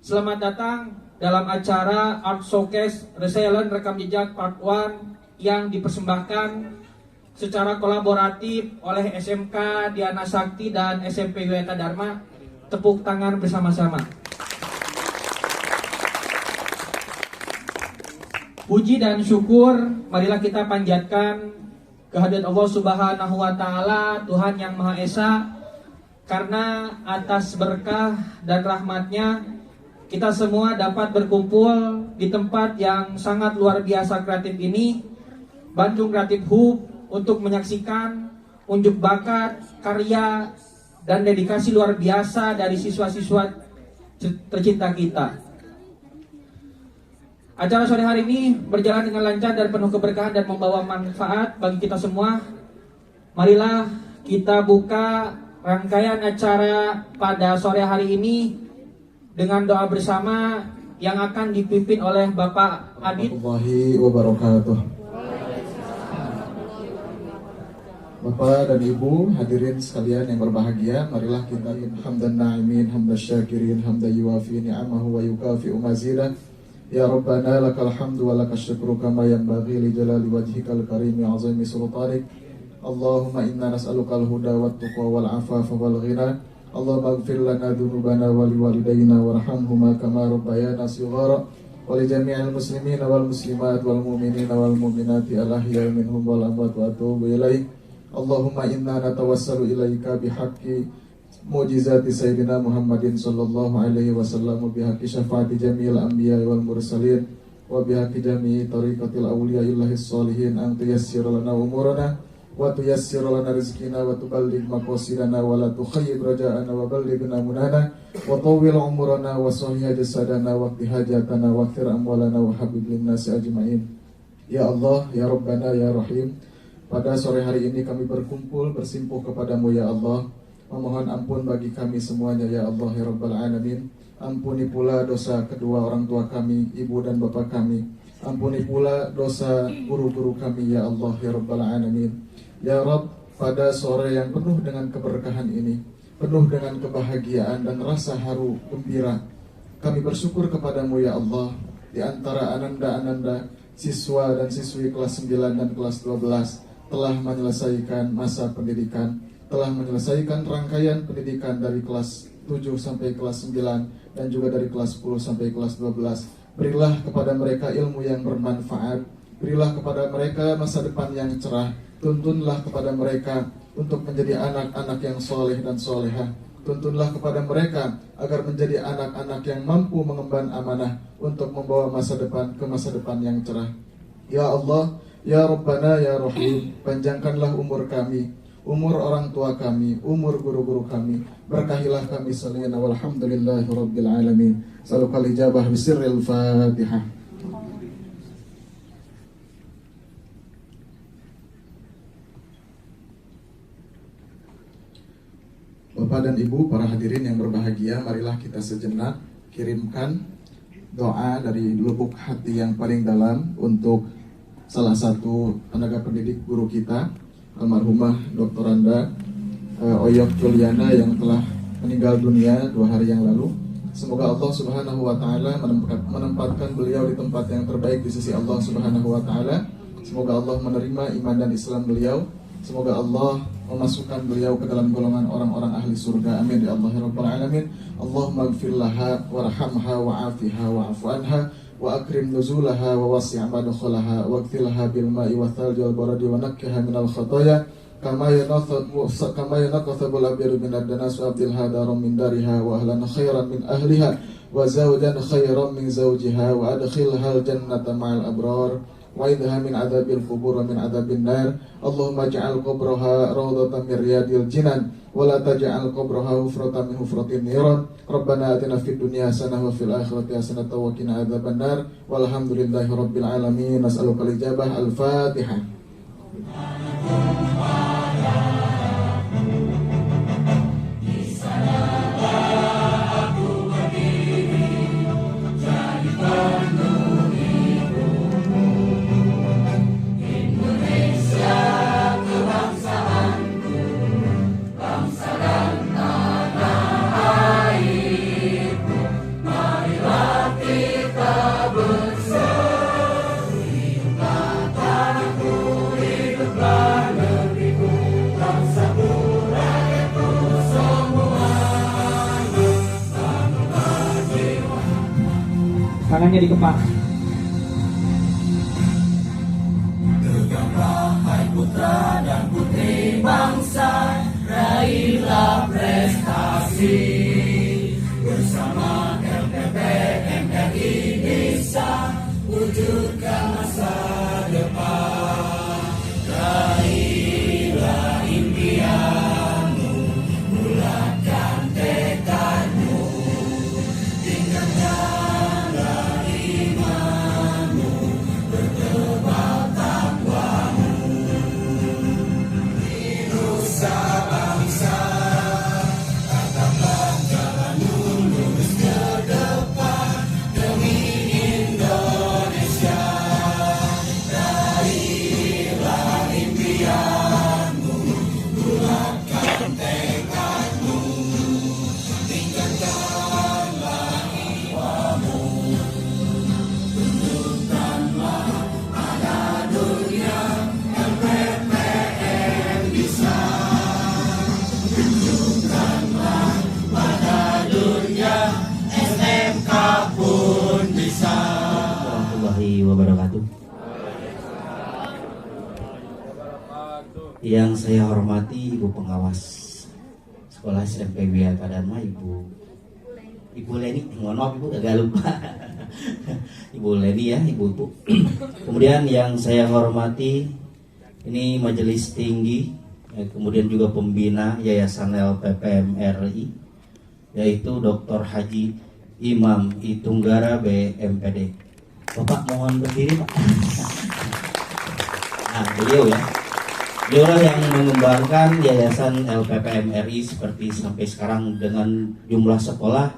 Selamat datang dalam acara Art Showcase Resilient Rekam Jejak Part 1 yang dipersembahkan secara kolaboratif oleh SMK Diana Sakti dan SMP Weta Dharma. Tepuk tangan bersama-sama. Puji dan syukur marilah kita panjatkan kehadirat Allah Subhanahu wa Ta'ala, Tuhan yang Maha Esa, karena atas berkah dan rahmatnya kita semua dapat berkumpul di tempat yang sangat luar biasa kreatif ini, Bandung Creative Hub, untuk menyaksikan unjuk bakat, karya, dan dedikasi luar biasa dari siswa-siswa tercinta kita. Acara sore hari ini berjalan dengan lancar dan penuh keberkahan dan membawa manfaat bagi kita semua. Marilah kita buka rangkaian acara pada sore hari ini dengan doa bersama yang akan dipimpin oleh Bapak Adit. Warahmatullahi wabarakatuh. Bapak dan Ibu hadirin sekalian yang berbahagia, marilah kita hamdan na'imin, hamdan syakirin, hamdan yuwafi ni'amahu wa yukafi'u mazidah. Ya Rabbana lakal hamdu wa lakal syukru kama yanbaghi li jalali wajhikal karimi azimi sultanik. Allahumma inna nas'alukal huda wat tuqa wal afafa wal ghina. Allahumma ighfir lana dhunubana wa liwalidayna warhamhuma kama rabbayana shighara wa li jami'il muslimina wal muslimat wal mu'minina wal mu'minati al ahya'i minhum wal amwat wa atubu ilaik. Allahumma inna natawassalu ilaika bihaqqi mu'jizati sayyidina Muhammadin sallallahu alaihi wasallam wa bihaqqi syafaati jami'il anbiya'i wal mursalin wa bihaqqi jami'i tariqatil awliya'illahis sholihin an tuyassir lana umurana wa tuyassir lana rizqina wa tuballigh maqasidana wa la tukhayyib raja'ana wa ballighna munana wa tawwil umurana wa sahih jasadana wa qdi hajatana wa qtir amwalana wa habib linnasi ajma'in. Ya Allah, ya Rabbana, ya Rahim, pada sore hari ini kami berkumpul bersimpuh kepadamu ya Allah, memohon ampun bagi kami semuanya ya Allah ya Rabbal Alamin. Ampuni pula dosa kedua orang tua kami, ibu dan bapak kami. Ampuni pula dosa guru-guru kami ya Allah ya Rabbal Alamin. Ya Rabb, pada sore yang penuh dengan keberkahan ini, penuh dengan kebahagiaan dan rasa haru gembira, kami bersyukur kepadamu ya Allah. Di antara ananda-ananda siswa dan siswi kelas 9 dan kelas 12 telah menyelesaikan masa pendidikan, telah menyelesaikan rangkaian pendidikan dari kelas 7 sampai kelas 9 dan juga dari kelas 10 sampai kelas 12. Berilah kepada mereka ilmu yang bermanfaat, berilah kepada mereka masa depan yang cerah, tuntunlah kepada mereka untuk menjadi anak-anak yang soleh dan solehah. Tuntunlah kepada mereka agar menjadi anak-anak yang mampu mengemban amanah untuk membawa masa depan ke masa depan yang cerah. Ya Allah, ya Rabbana, ya Rahim, panjangkanlah umur kami, umur orang tua kami, umur guru-guru kami. Berkahilah kami sekalian. Walhamdulillahi rabbil alamin. Salukal ijabah bisirril Fatihah. Bapak dan Ibu, para hadirin yang berbahagia, marilah kita sejenak kirimkan doa dari lubuk hati yang paling dalam untuk salah satu tenaga pendidik guru kita, almarhumah Dr. Anda Oyok Juliana yang telah meninggal dunia 2 hari yang lalu. Semoga Allah Subhanahu wa Ta'ala menempatkan beliau di tempat yang terbaik di sisi Allah Subhanahu wa Ta'ala. Semoga Allah menerima iman dan Islam beliau. Semoga Allah memasukkan beliau ke dalam golongan orang-orang ahli surga. Amin ya Allah ya Rabbal Alamin. Allahumma ighfir laha warhamha wa'afiha wa'afu anha wa akrim nuzulaha wa wasi' madkhalaha wa ighfirha bil ma'i wa thalji wal baradi wa nakkiha minal khataya kama yanqathabul abyadu min ad-danas wa abdil hadarum min dariha wa ahlan khairan min ahliha wa zawjan khairan min zawjiha wa adkhilha al-jannata ma'al abrar wa idha min adabil qubur wa min adabin nar. Allahumma ja'al qabraha rawdatan min riyadil jinan wa la taj'al qabraha hufratan min hufratin niran. Rabbana atina fid dunya hasanah wa fil akhirati hasanah wa qina adzaban nar. Walhamdulillahi rabbil alamin. Nas'alukal ijabah. Al-Fatihah. Marilah Tangannya dikepak. Warahmatullahi wabarakatuh. Yang saya hormati Ibu Pengawas Sekolah SMP Wiyata Dharma, Ibu Leni, mohon maaf Ibu agak lupa. Ibu Leni ya, Ibu. Kemudian yang saya hormati ini Majelis Tinggi, kemudian juga pembina Yayasan LPPM RI, yaitu Dr. Haji Imam I Tunggara BMPD. Bapak mohon berdiri Pak. Nah beliau ya, beliau yang mengembangkan Yayasan LPPM RI seperti sampai sekarang dengan jumlah sekolah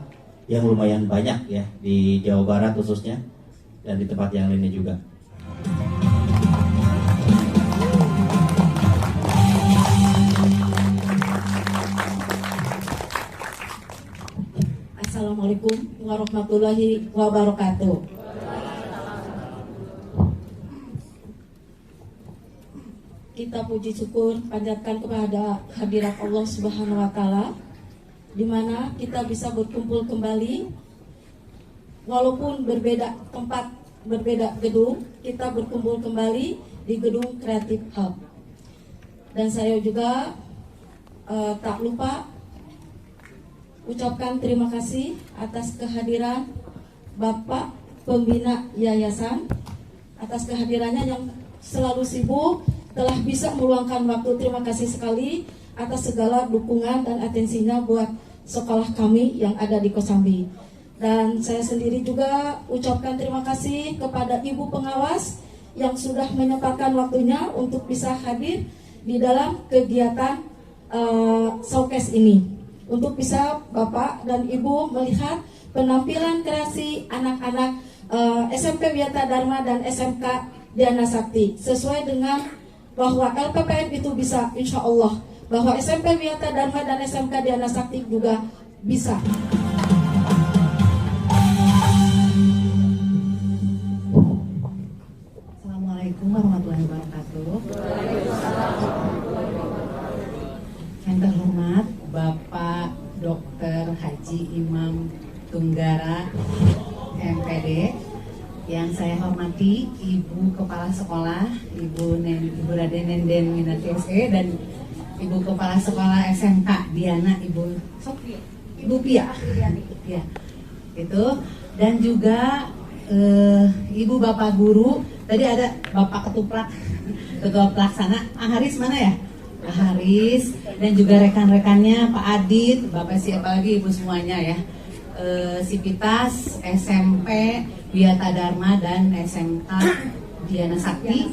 yang lumayan banyak ya di Jawa Barat khususnya dan di tempat yang lainnya juga. Assalamualaikum warahmatullahi wabarakatuh. Kita puji syukur panjatkan kepada hadirat Allah Subhanahu wa taala di mana kita bisa berkumpul kembali walaupun berbeda tempat, berbeda gedung, kita berkumpul kembali di gedung Creative Hub. Dan saya juga tak lupa ucapkan terima kasih atas kehadiran Bapak Pembina Yayasan, atas kehadirannya yang selalu sibuk, telah bisa meluangkan waktu. Terima kasih sekali atas segala dukungan dan atensinya buat sekolah kami yang ada di Kosambi. Dan saya sendiri juga ucapkan terima kasih kepada Ibu Pengawas yang sudah menyempatkan waktunya untuk bisa hadir di dalam kegiatan showcase ini, untuk bisa Bapak dan Ibu melihat penampilan kreasi anak-anak SMP Wiyata Dharma dan SMK Diana Sakti, sesuai dengan bahwa LPPM itu bisa, insya Allah, bahwa SMP Wiyata Dharma dan SMK Diana Sakti juga bisa. Assalamualaikum warahmatullahi wabarakatuh. Yang terhormat Bapak Dr. Haji Imam Tunggara MPD, yang saya hormati Ibu Kepala Sekolah, Ibu Raden Nenden Minati SE, dan Ibu Kepala Sekolah SMK Diana, Ibu Pia, ya, itu, dan juga Ibu Bapak Guru. Tadi ada Bapak Ketua Pelaksana, Haris mana ya? Haris, dan juga rekan-rekannya Pak Adit, Bapak siapa lagi, Ibu semuanya ya. Sivitas, SMP Wiyata Dharma dan SMK Diana Sakti,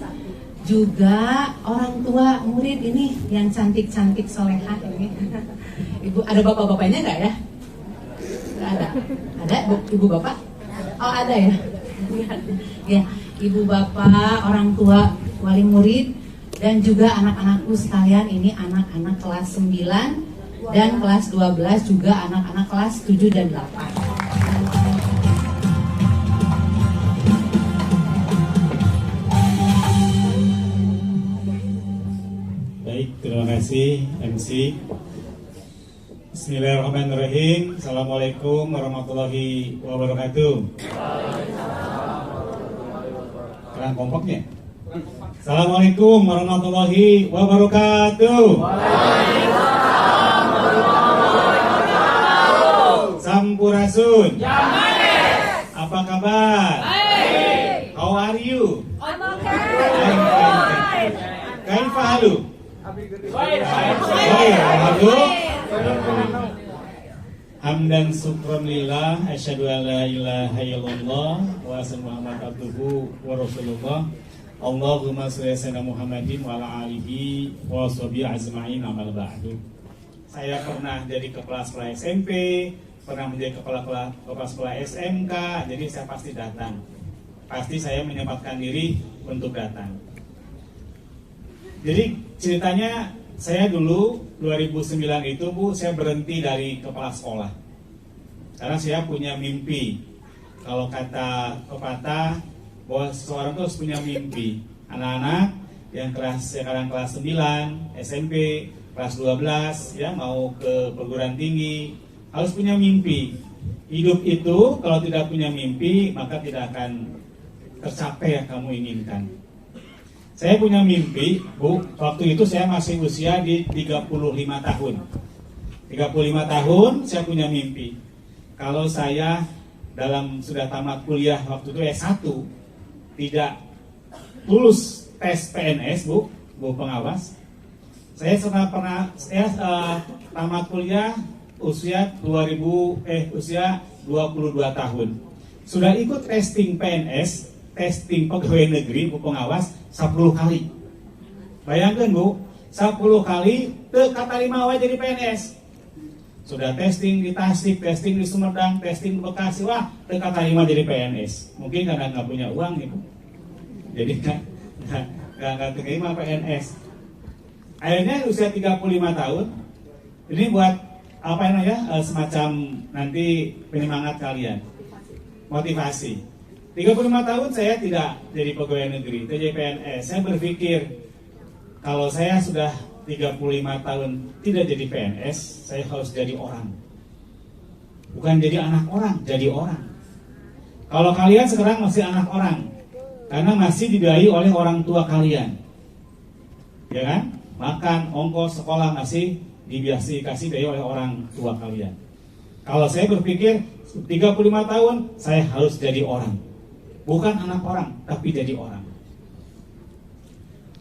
juga orang tua murid ini yang cantik-cantik solehah ini. Ibu, ada bapak-bapaknya nggak ya? Nggak ada. Ada ibu bapak? Oh ada ya. Ya, ibu bapak, orang tua, wali murid, dan juga anak-anakku sekalian, ini anak-anak kelas 9 dan kelas 12, juga anak-anak kelas 7 dan 8. Baik, terima kasih MC. Bismillahirrahmanirrahim. Assalamualaikum warahmatullahi wabarakatuh. Kurang kompaknya. Assalamualaikum warahmatullahi wabarakatuh. Sampurasun. Apa kabar? How are you? Kaifa halu? Hamdan syukran lillah, asyhadu an la ilaha illallah wa asyhadu Muhammad abduhu wa rasulullah. Allahumma shalli ala sayyidina Muhammadin wa ala alihi wa sahbihi ajma'in, amal ba'du. Saya pernah jadi kepala sekolah SMP, pernah menjadi kepala sekolah SMK, jadi saya pasti datang. Pasti saya menyempatkan diri untuk datang. Jadi ceritanya, saya dulu 2009 itu Bu, saya berhenti dari kepala sekolah karena saya punya mimpi. Kalau kata pepatah bahwa seseorang itu harus punya mimpi. Anak-anak yang sekarang kelas 9 SMP, kelas 12 ya, mau ke perguruan tinggi, harus punya mimpi. Hidup itu kalau tidak punya mimpi maka tidak akan tercapai yang kamu inginkan. Saya punya mimpi, Bu, waktu itu saya masih usia di 35 tahun. 35 tahun saya punya mimpi. Kalau saya sudah tamat kuliah waktu itu S1, tidak lulus tes PNS, Bu pengawas. Saya tamat kuliah usia 22 tahun. Sudah ikut testing PNS, testing pegawai negeri, Bu pengawas 10 kali. Bayangkan Bu, 10 kali keterima wae jadi PNS. Sudah testing di Tasik, testing di Sumedang, testing di Bekasi, wah keterima jadi PNS. Mungkin karena nggak punya uang nih Bu, jadi nggak terima PNS. Akhirnya usia 35 tahun, ini buat apa namanya, semacam nanti penyemangat kalian, motivasi. 35 tahun saya tidak jadi pegawai negeri, jadi PNS. Saya berpikir kalau saya sudah 35 tahun tidak jadi PNS, saya harus jadi orang. Bukan jadi anak orang, jadi orang. Kalau kalian sekarang masih anak orang, karena masih dibiayai oleh orang tua kalian, ya kan? Makan, ongkos sekolah masih dikasih biaya oleh orang tua kalian. Kalau saya berpikir 35 tahun saya harus jadi orang. Bukan anak orang, tapi jadi orang.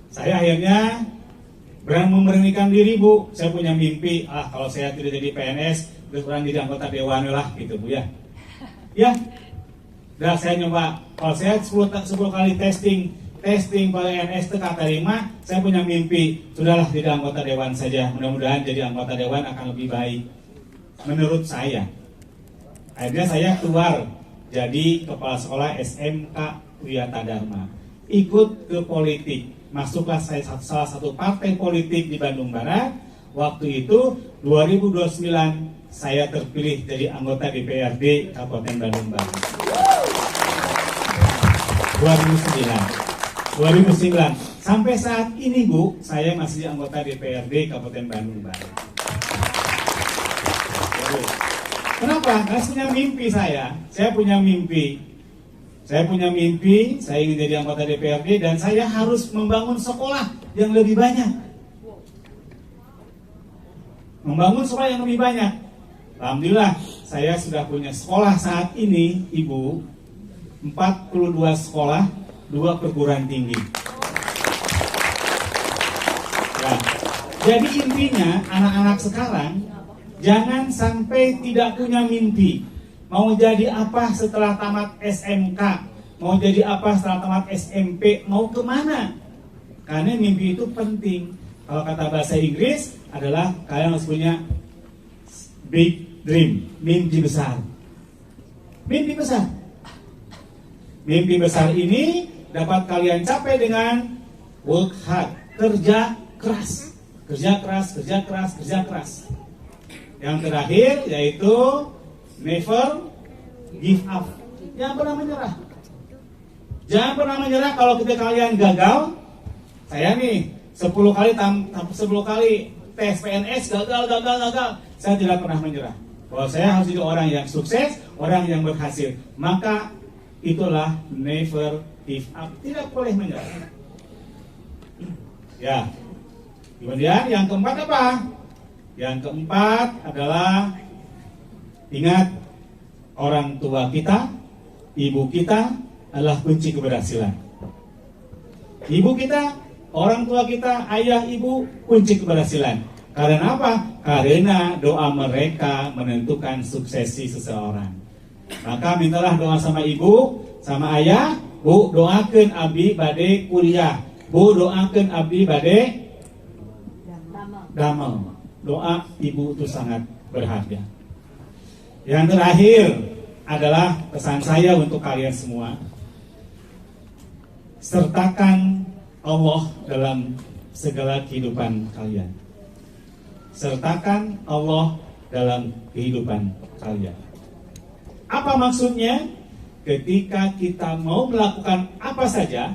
Saya akhirnya memberanikan diri Bu. Saya punya mimpi, kalau saya tidak jadi PNS, terus orang jadi anggota dewan lah gitu Bu ya. Ya, dan saya nyoba. Kalau saya 10 kali testing PNS terima, saya punya mimpi, sudahlah tidak anggota dewan saja. Mudah-mudahan jadi anggota dewan akan lebih baik. Menurut saya. Akhirnya saya keluar jadi kepala sekolah SMK Wiyata Dharma. Ikut ke politik, masuklah saya salah satu partai politik di Bandung Barat. Waktu itu 2029 saya terpilih jadi anggota DPRD Kabupaten Bandung Barat. 2009 sampai saat ini Bu, saya masih anggota DPRD Kabupaten Bandung Barat. Kenapa? Karena punya mimpi saya punya mimpi. Saya ingin jadi anggota DPRD dan saya harus membangun sekolah yang lebih banyak. Alhamdulillah, saya sudah punya sekolah saat ini, Ibu, 42 sekolah, 2 perguruan tinggi. Ya. Jadi intinya, anak-anak sekarang jangan sampai tidak punya mimpi. Mau jadi apa setelah tamat SMK? Mau jadi apa setelah tamat SMP? Mau kemana? Karena mimpi itu penting. Kalau kata bahasa Inggris adalah kalian harus punya big dream, mimpi besar. Mimpi besar ini dapat kalian capai dengan work hard, kerja keras. Yang terakhir yaitu never give up. Jangan pernah menyerah. Kalau kalian gagal, saya nih 10 kali tes PNS gagal. saya tidak pernah menyerah. Bahwa saya harus jadi orang yang sukses, orang yang berhasil. Maka itulah never give up. Tidak boleh menyerah. Ya. Kemudian yang keempat apa? Yang keempat adalah ingat, orang tua kita, ibu kita adalah kunci keberhasilan. Ibu kita, orang tua kita, ayah, ibu, kunci keberhasilan. Karena apa? Karena doa mereka menentukan suksesi seseorang. Maka mintalah doa sama ibu, sama ayah. Bu, doakan abdi bade kuliah. Bu, doakan abdi bade damel. Doa ibu itu sangat berharga. Yang terakhir adalah pesan saya untuk kalian semua. Sertakan Allah dalam segala kehidupan kalian. Sertakan Allah dalam kehidupan kalian. Apa maksudnya? Ketika kita mau melakukan apa saja,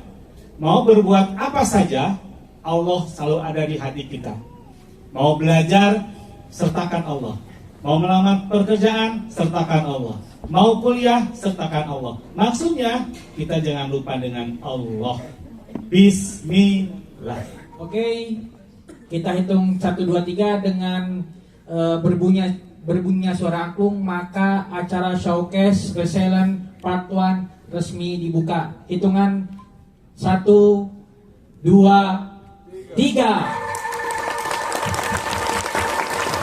mau berbuat apa saja, Allah selalu ada di hati kita. Mau belajar, sertakan Allah. Mau melamar pekerjaan, sertakan Allah. Mau kuliah, sertakan Allah. Maksudnya, kita jangan lupa dengan Allah. Bismillah. Oke, kita hitung 1, 2, 3 dengan berbunyinya suara angklung, maka acara showcase resilient part 1 resmi dibuka. Hitungan 1, 2, 3.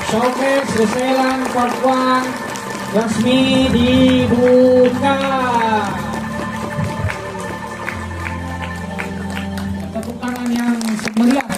Showcase resilient part 1 resmi dibuka. Tepuk tangan yang meriah.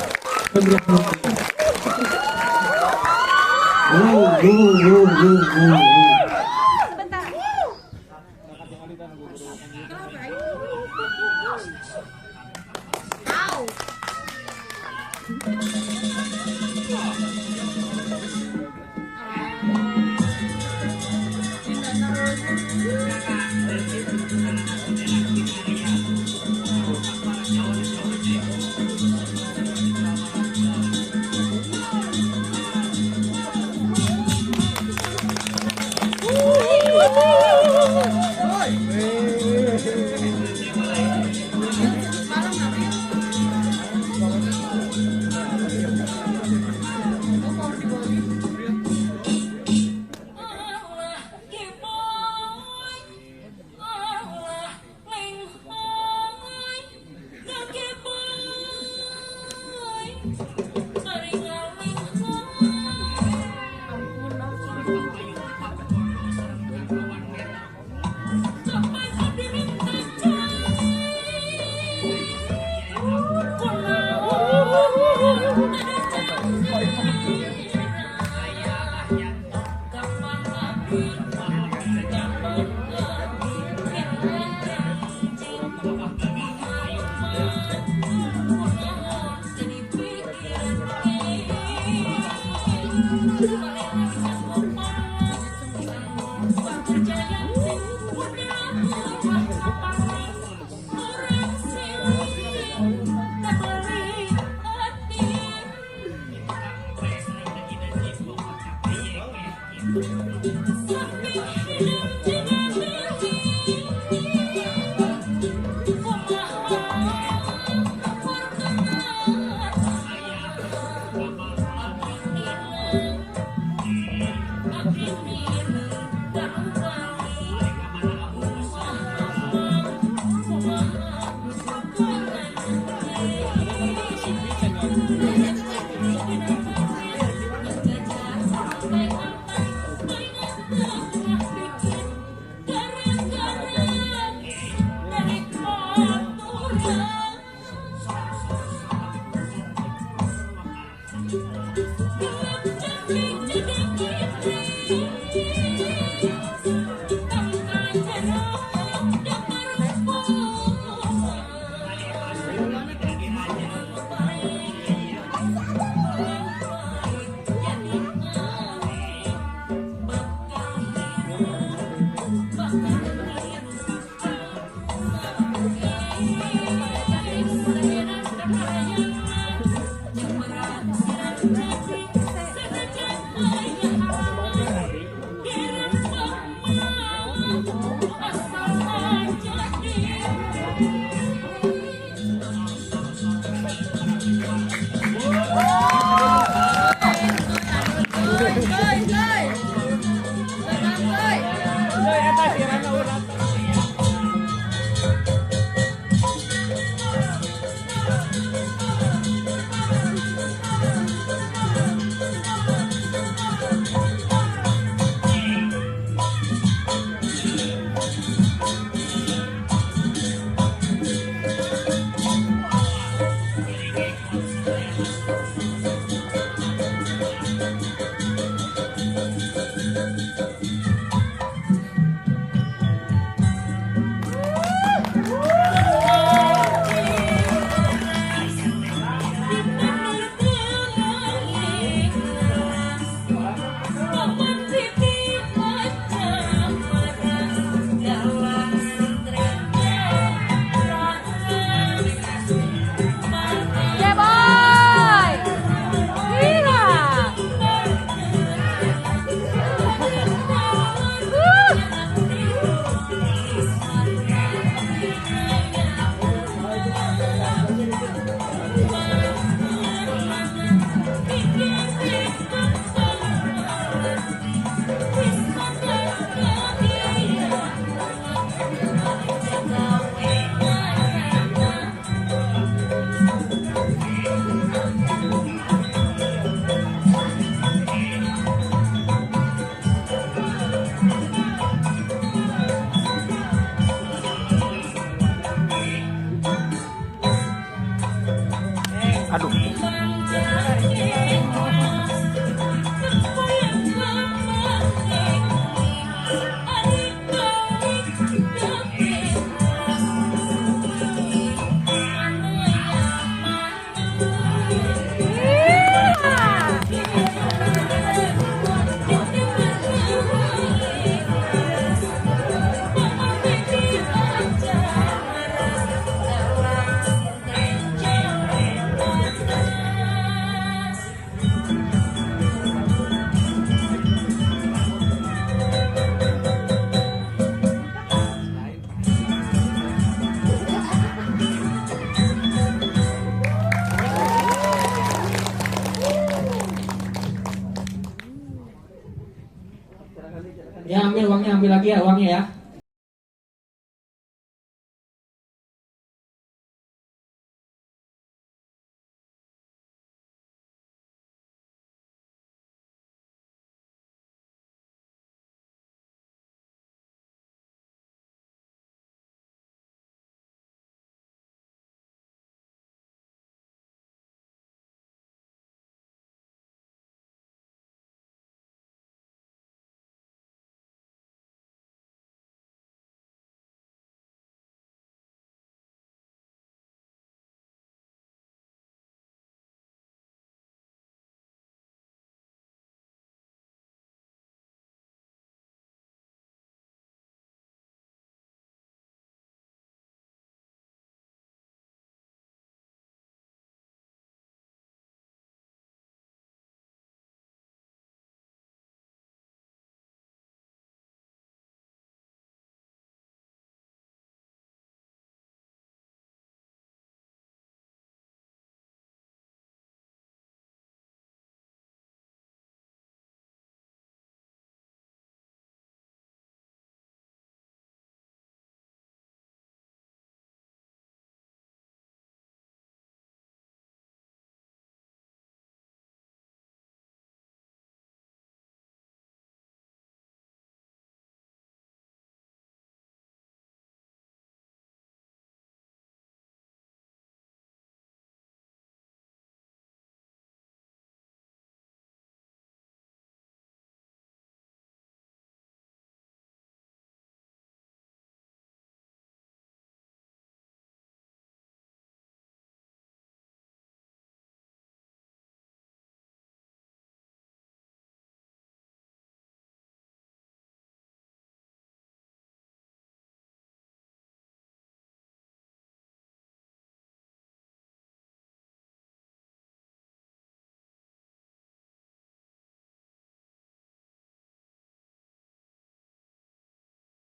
Ya, ambil uangnya, ambil lagi ya uangnya ya.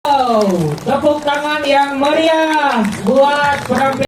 Wow, tepuk tangan yang meriah buat penampilan.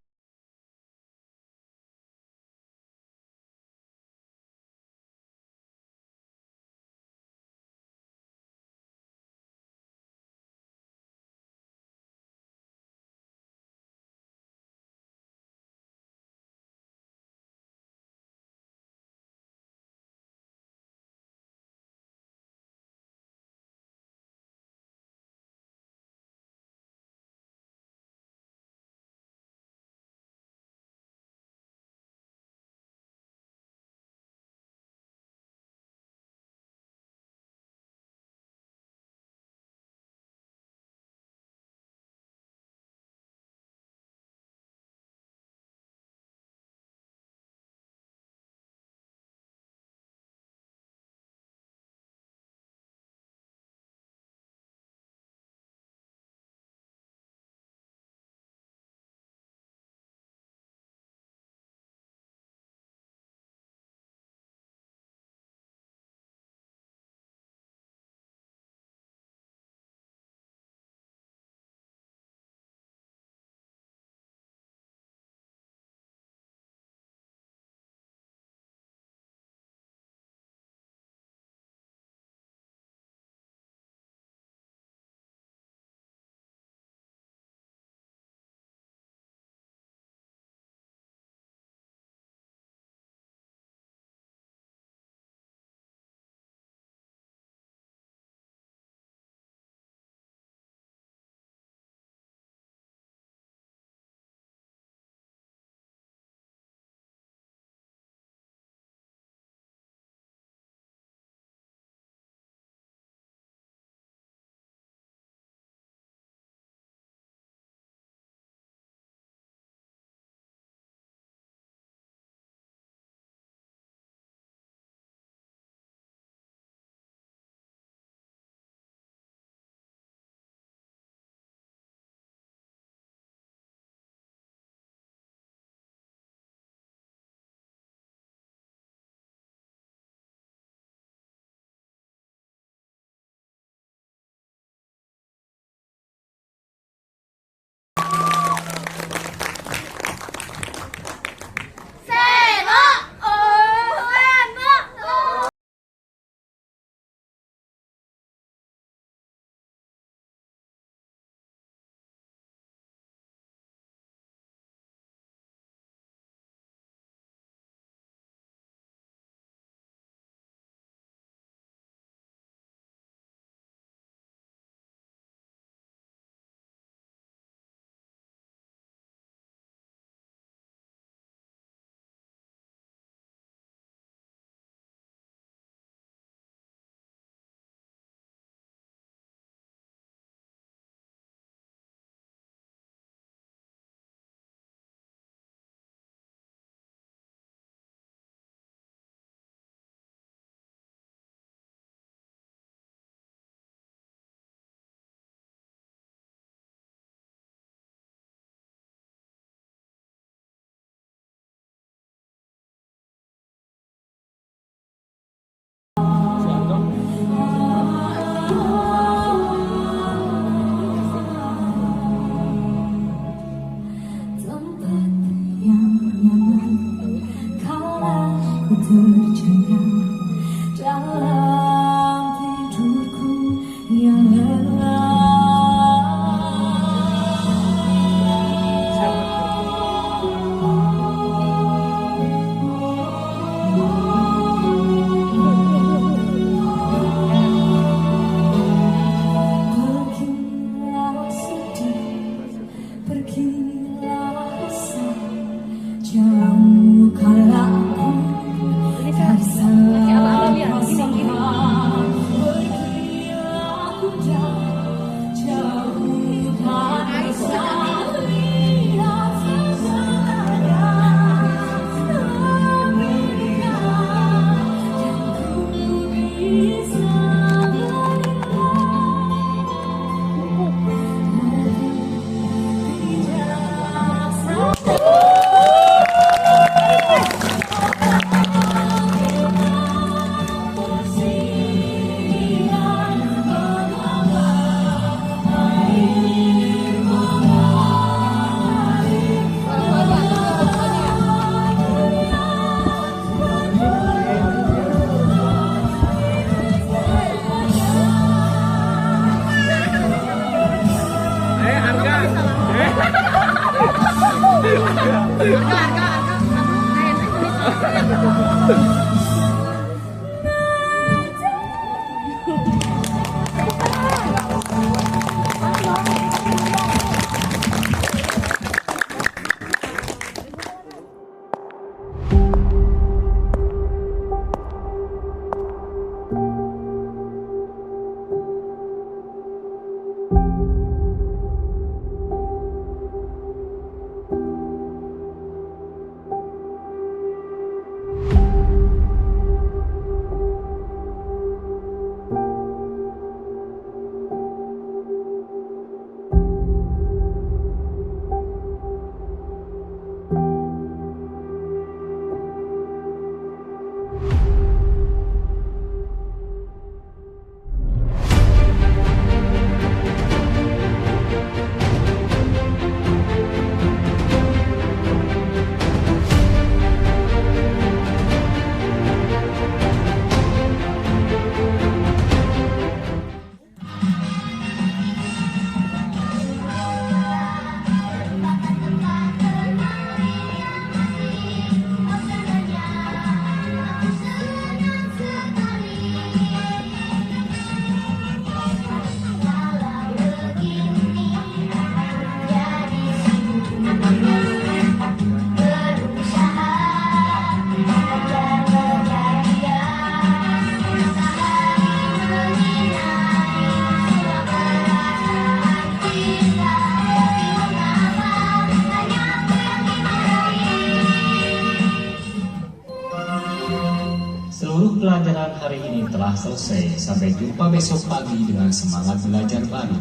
ini telah selesai. Sampai jumpa besok pagi dengan semangat belajar baru.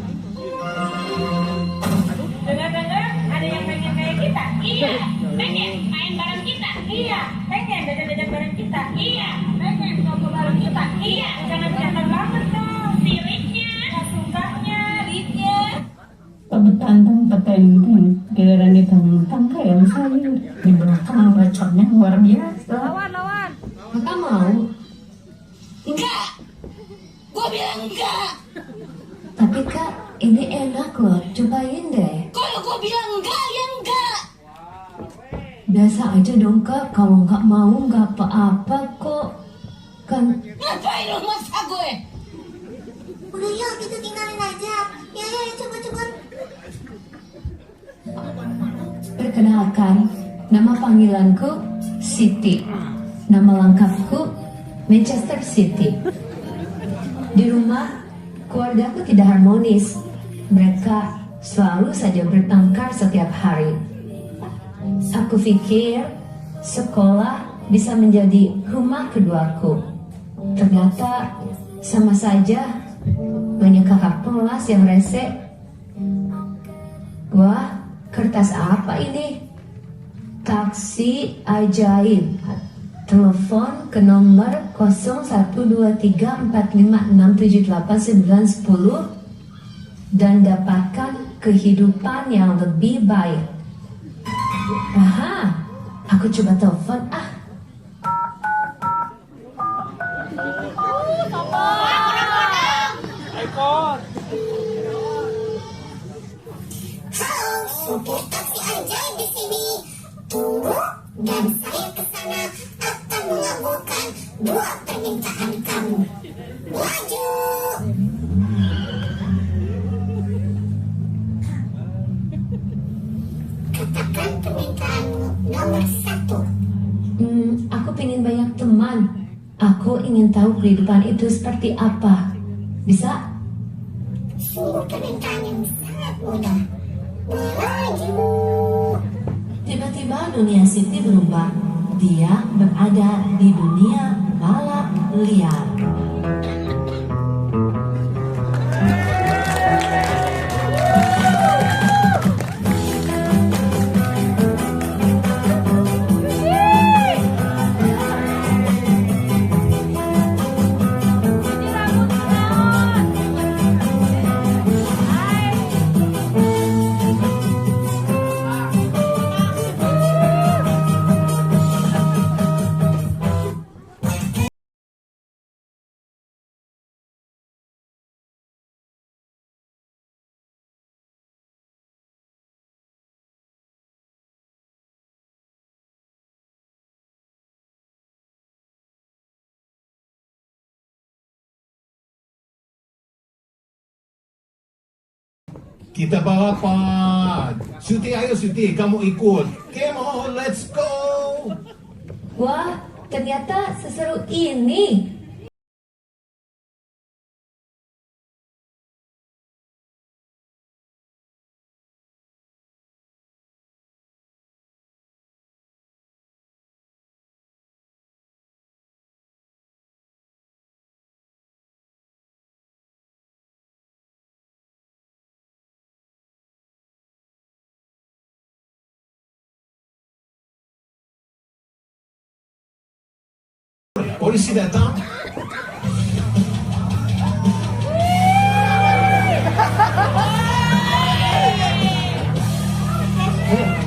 Dengar-dengar ada yang pengen kayak kita? Iya. Pengen main bareng kita? Iya. Pengen beda-beda bareng kita? Iya. Pengen foto bareng kita? Iya. Jangan jangan banget dong. Siriknya, sumpahnya, ritnya. Petantang petenteng giliran ditentang kayak sayur di belakang bacornya luar biasa. Lawan. Kakak mau? Enggak. Gua bilang enggak. Tapi kak, ini enak loh, cobain deh. Kalau gua bilang enggak, ya enggak. Biasa aja dong kak, kalau nggak mau nggak apa-apa kok. Kan Ngapain lu maksa gue? Udah yuk kita tinggalin aja. Ya cepet. perkenalkan, nama panggilanku Siti. Nama lengkapku Manchester City. Di rumah, keluargaku tidak harmonis. Mereka selalu saja bertengkar setiap hari. Aku pikir sekolah bisa menjadi rumah keduaku. Ternyata sama saja, banyak kakak kelas yang rese. Wah, kertas apa ini? Taksi ajaib. Telepon ke nomor 012345678910 dan dapatkan kehidupan yang lebih baik. Aha, aku coba telepon ah. Supir taksi ajaib di sini. Tunggu dan saya ke sana akan mengabulkan dua permintaan kamu. Maju. Katakan permintaanmu nomor 1. Aku pengen banyak teman. Aku ingin tahu kehidupan itu seperti apa. Bisa? Sungguh permintaan yang sangat mudah. Maju. Tiba-tiba dunia Siti berubah. Dia berada di dunia balap liar. Kita balapan. Suti, ayo Suti, kamu ikut. Come on, let's go. Wah, ternyata seseru ini. Polisi datang.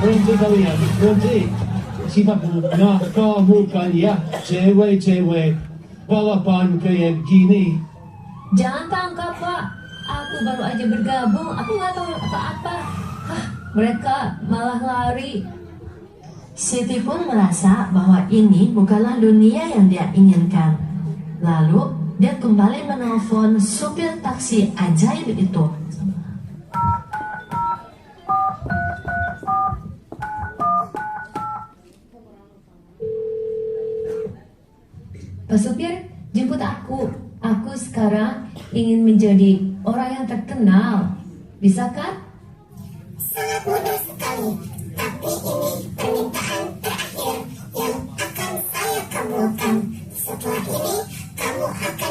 Berhenti kalian, berhenti. Siapa kamu ya, cewek-cewek balapan kayak gini. Jangan tangkap pak. Aku baru aja bergabung. Aku nggak tahu apa-apa. Hah, mereka malah lari. Siti pun merasa bahwa ini bukanlah dunia yang dia inginkan. Lalu dia kembali menelpon supir taksi ajaib itu. Pak supir, jemput aku. Aku sekarang ingin menjadi orang yang terkenal. Bisa kan? Sangat mudah sekali. Tapi ini permintaan terakhir yang akan saya kabulkan. Setelah ini, kamu akan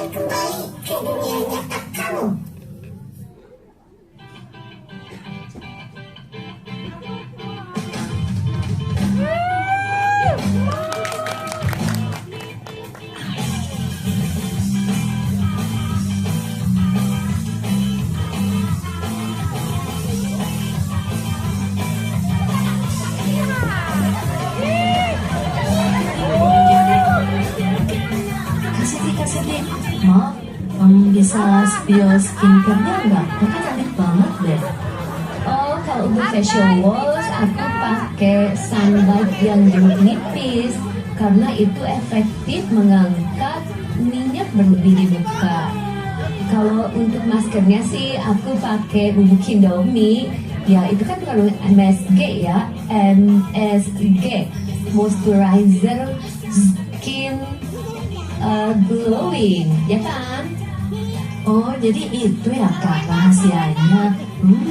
Kasih, Ma, kamu bisa spill skincare-nya nggak? Itu cantik banget deh. Oh, kalau untuk facial wash, aku pakai sunlight yang jeruk nipis karena itu efektif mengangkat minyak berlebih di muka. Kalau untuk maskernya sih, aku pakai bubuk Indomie. Ya, itu kan kalau MSG ya, MSG, moisturizer skin glowing, ya kan? Oh, jadi itu ya Kak rahasianya.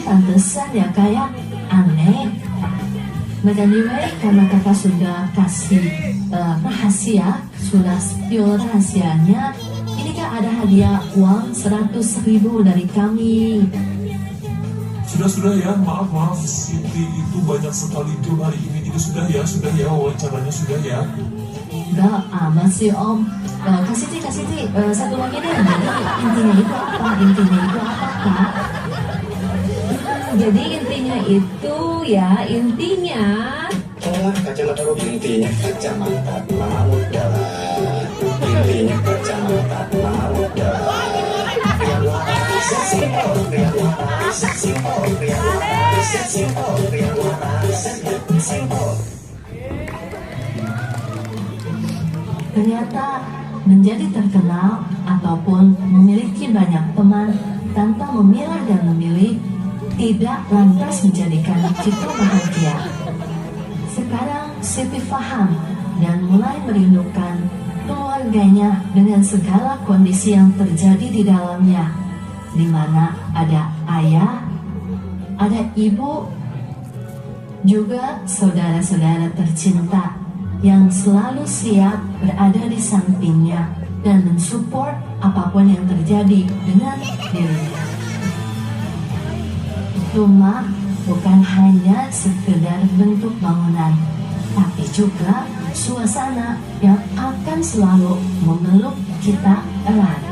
Pantesan ya kayak aneh. But anyway, karena kakak sudah kasih rahasia, sudah spill rahasianya, ini Kak ada hadiah uang 100.000 dari kami. Sudah ya, maaf Siti itu banyak sekali job hari ini, jadi sudah ya wawancaranya sudah ya. Udah amat sih Om. Kasih satu lagi deh. Jadi intinya itu apa Kak? Jadi intinya itu ya, intinya kacamata intinya kacamata mau jalan, intinya kacamata mau jalan. Ternyata menjadi terkenal ataupun memiliki banyak teman tanpa memilah dan memilih tidak lantas menjadikan kita bahagia. Sekarang Siti paham dan mulai merindukan keluarganya dengan segala kondisi yang terjadi di dalamnya, di mana ada ayah, ada ibu, juga saudara-saudara tercinta yang selalu siap berada di sampingnya dan mensupport apapun yang terjadi dengan dirinya. Rumah bukan hanya sekedar bentuk bangunan, tapi juga suasana yang akan selalu memeluk kita erat.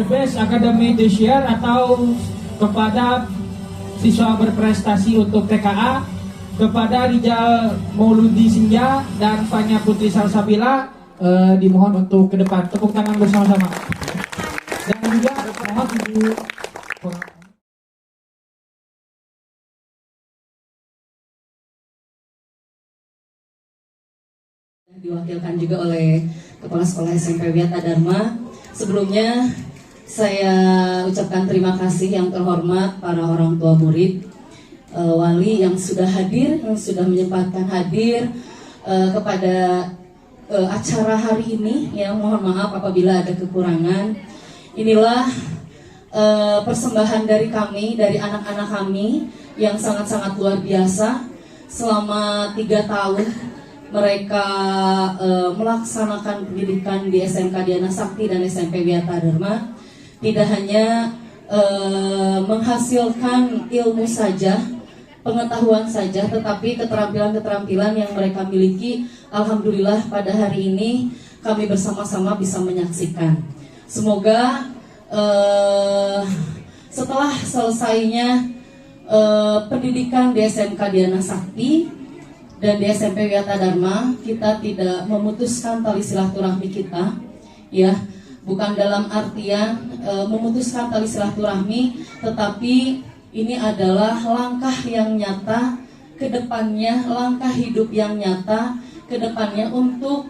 Best Academy this year atau kepada siswa berprestasi untuk TKA, kepada Rijal Mauludi Senja dan Fanya Putri Salsabila, dimohon untuk ke depan, tepuk tangan bersama-sama. Dan juga mohon Ibu diwakilkan juga oleh Kepala Sekolah SMP Wiata Dharma. Sebelumnya saya ucapkan terima kasih yang terhormat para orang tua murid, wali yang sudah hadir, yang sudah menyempatkan hadir kepada acara hari ini. Yang mohon maaf apabila ada kekurangan. Inilah persembahan dari kami, dari anak-anak kami yang sangat-sangat luar biasa. Selama 3 tahun mereka melaksanakan pendidikan di SMK Diana Sakti dan SMP Wiata Dharma. Tidak hanya menghasilkan ilmu saja, pengetahuan saja, tetapi keterampilan-keterampilan yang mereka miliki, alhamdulillah pada hari ini kami bersama-sama bisa menyaksikan. Semoga setelah selesainya pendidikan di SMK Diana Sakti, Dan di SMP Wiyata Dharma kita tidak memutuskan tali silaturahmi kita, ya, bukan dalam artian memutuskan tali silaturahmi, tetapi ini adalah langkah yang nyata ke depannya, langkah hidup yang nyata ke depannya untuk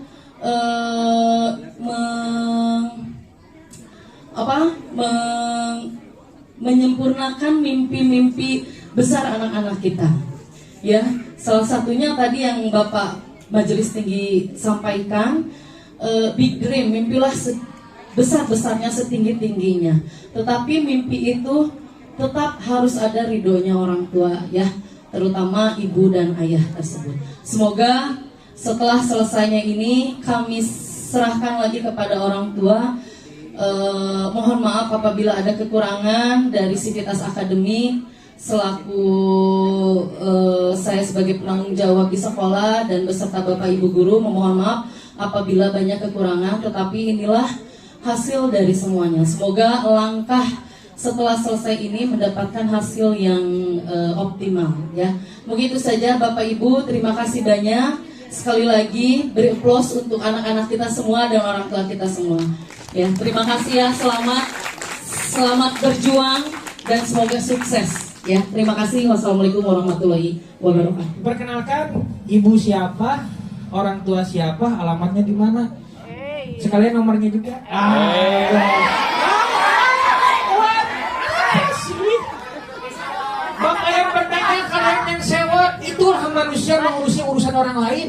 menyempurnakan mimpi-mimpi besar anak-anak kita. Ya, salah satunya tadi yang Bapak Majelis Tinggi sampaikan, big dream, mimpilah besar-besarnya, setinggi-tingginya. Tetapi mimpi itu tetap harus ada ridhonya orang tua, ya, terutama ibu dan ayah tersebut. Semoga setelah selesainya ini kami serahkan lagi kepada orang tua. Mohon maaf apabila ada kekurangan dari Sivitas Akademi selaku saya sebagai penanggung jawab di sekolah dan beserta Bapak Ibu guru, memohon maaf apabila banyak kekurangan, tetapi inilah hasil dari semuanya. Semoga langkah setelah selesai ini mendapatkan hasil yang optimal, ya. Mungkin itu saja Bapak Ibu, terima kasih banyak. Sekali lagi beri aplaus untuk anak-anak kita semua dan orang tua kita semua. Ya, terima kasih ya, selamat berjuang dan semoga sukses. Ya, terima kasih. Wassalamualaikum warahmatullahi wabarakatuh. Perkenalkan, ibu siapa, orang tua siapa, alamatnya di mana? Sekalian nomornya juga. Bapak yang bertanya, kalian yang sewot, itulah manusia mengurusi urusan orang lain.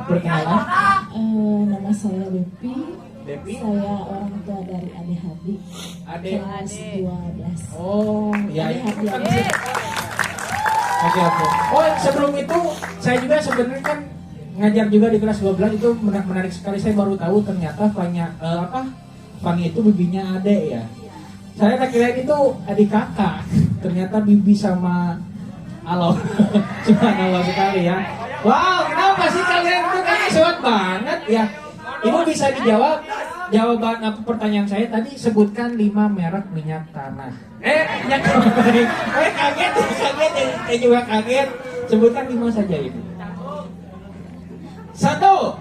Perkenalan, nama saya Depi. Saya orang tua dari Ade Hadi, kelas 12. Oh, ya. Ade Hadi. Oke. Oh, sebelum itu saya juga sebenarnya kan ngajar juga di kelas 12, itu menarik sekali. Saya baru tahu ternyata Fani itu bibinya Ade, ya. Saya tak kira itu adik kakak. Ternyata bibi sama Alo. Subhanallah sekali ya. Wow, kenapa sih kalian itu kan sewot banget ya? Ibu bisa dijawab jawaban apa pertanyaan saya tadi, sebutkan 5 merek minyak tanah. Minyak tanah. Kaget. Saya juga kaget. Sebutkan 5 saja Ibu. 1.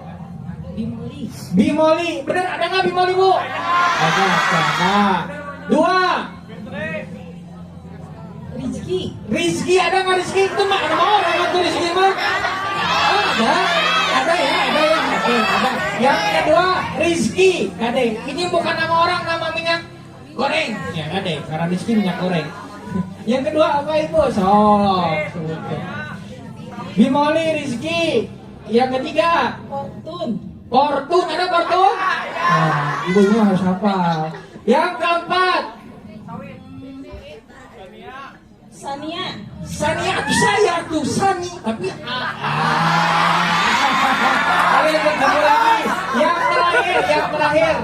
Bimoli. Benar, ada nggak Bimoli Bu? Ada. 2. Rizky, ada nggak Rizky? Itu mah ada orang itu Rizky mah. Ada ya. Oke, ada. Yang kedua, Rizky, Kade. Ini bukan nama orang, nama minyak goreng. Ya, Kade, karena Rizky minyak goreng. Yang kedua apa Ibu? Bimoli, Rizky. Yang ketiga, Fortun, ada Fortun? Nah, Ibu ini harus hafal. Yang keempat, Sania, saya tuh Sani, tapi kalian ketemu lagi. Yang terakhir.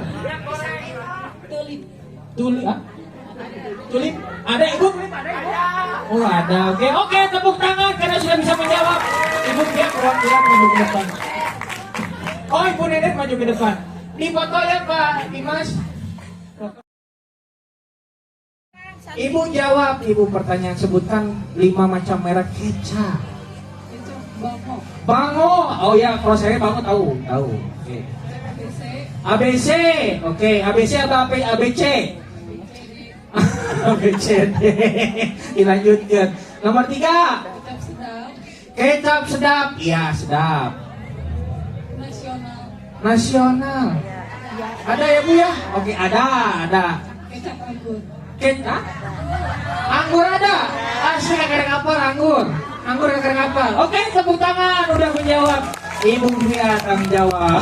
Tulip. Ada Ibu? Oh ada. Oke, tepuk tangan karena sudah bisa menjawab. Ibu dia perwakilan maju ke depan. Oh, Ibu Nenek maju ke depan. Di foto ya Pak Dimas. Ibu jawab, Ibu pertanyaan, sebutkan 5 macam merek kecap. Bango. Oh ya, kalau saya Bango tahu. Oke. ABC. Oke, ABC atau ABC? ABC. Dilanjutkan. Nomor 3. Kecap sedap. Iya, sedap. Nasional. Ada ya Bu ya? Oke, ada. Kecap anggur. Kecap? Anggur ada. Asli kagak kapal anggur. Anggur kagak kapal. Oke, tepuk tangan udah menjawab. Ibu Fia tanggung jawab.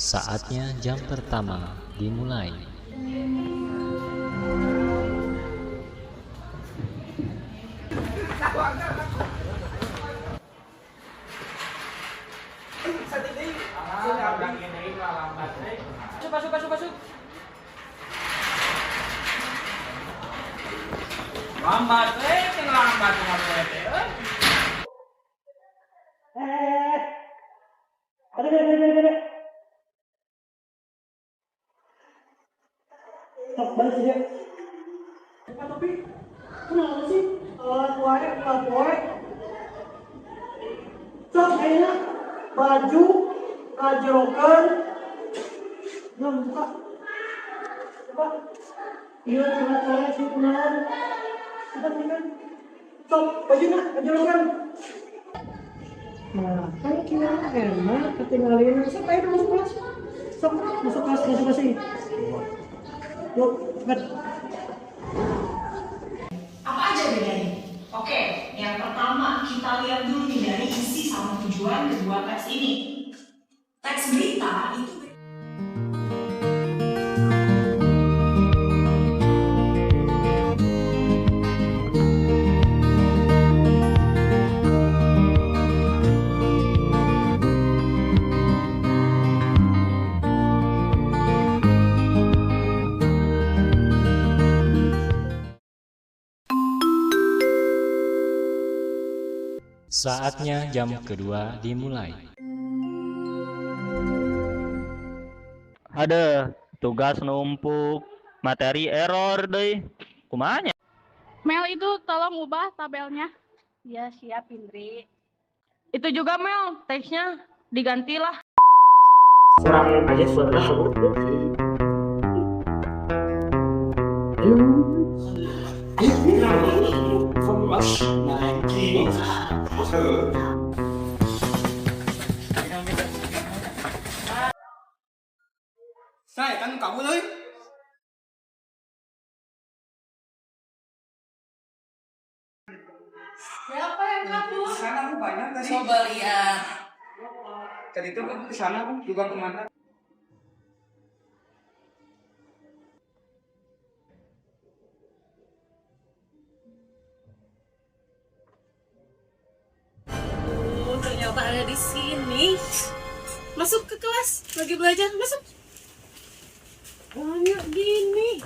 Saatnya jam pertama dimulai. Masuk. Lambat, lambat. Ada. Sok balik saja. Tapi kenapa sih? Kuat. Sok kayaknya baju kajerokan. Belum buka. Coba. Iya, cara sih benar. Kita tinggal. Sok bajunya kajerokan. Nah, kan kira enak ketinggalin. Sok ayo masuk kelas. Sok masuk kelas ini. Yuk, cepat. Apa aja bedanya? Oke, yang pertama kita lihat dulu nih dari isi sama tujuan kedua teks ini. Teks berita itu Saatnya jam kedua dimulai. Ada tugas numpuk, materi error deh. Kumanya? Mel itu tolong ubah tabelnya. Ya siap Indri. Itu juga Mel, teksnya digantilah. Serang aja suara aku. Saya kan kamu loh. siapa yang kabur? Sana aku banyak tadi. Coba lihat. Tadi itu aku kesana aku juga kemana? Ternyata ada di sini. Masuk ke kelas, lagi belajar, masuk. Banyak gini.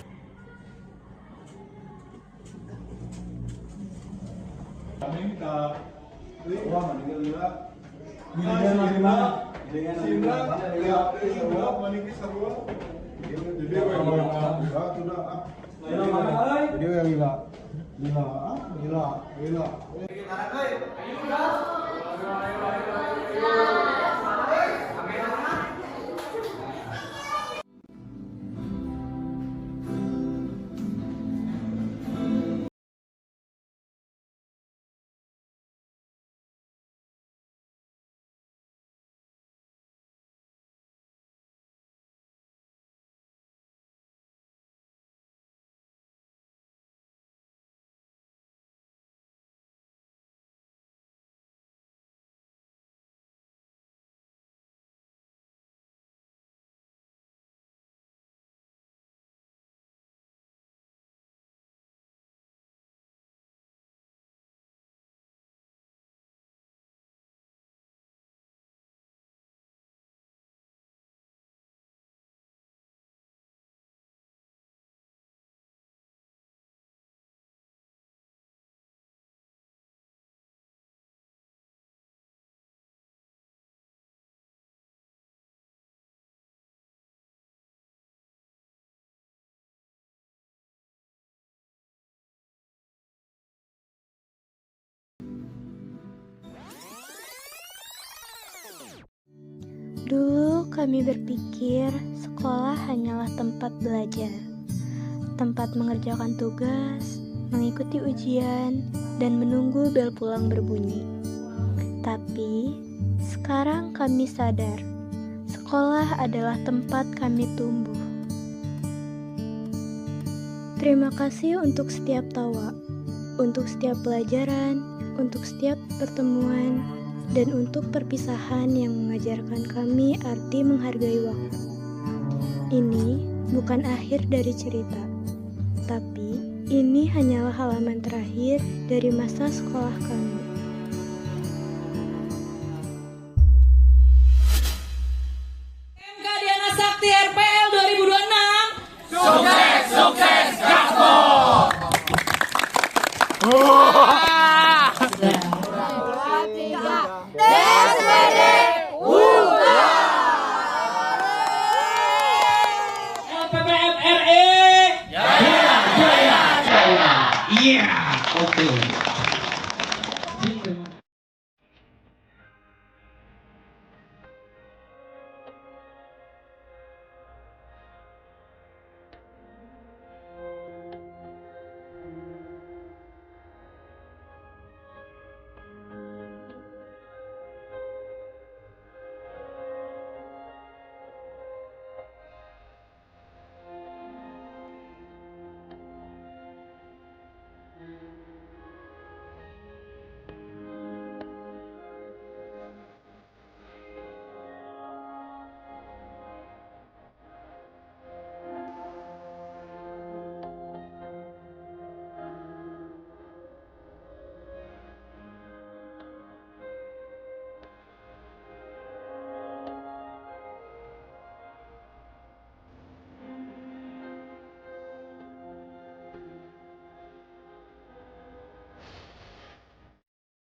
Dulu kami berpikir sekolah hanyalah tempat belajar, tempat mengerjakan tugas, mengikuti ujian, dan menunggu bel pulang berbunyi. Tapi sekarang kami sadar, sekolah adalah tempat kami tumbuh. Terima kasih untuk setiap tawa, untuk setiap pelajaran, untuk setiap pertemuan, dan untuk perpisahan yang mengajarkan kami arti menghargai waktu. Ini bukan akhir dari cerita, tapi ini hanyalah halaman terakhir dari masa sekolah kami. MK Diana Sakti RPL 2026. Sukses, sukses, gaspol! LPPM RE. Jaya, jaya, jaya. Iya, oke.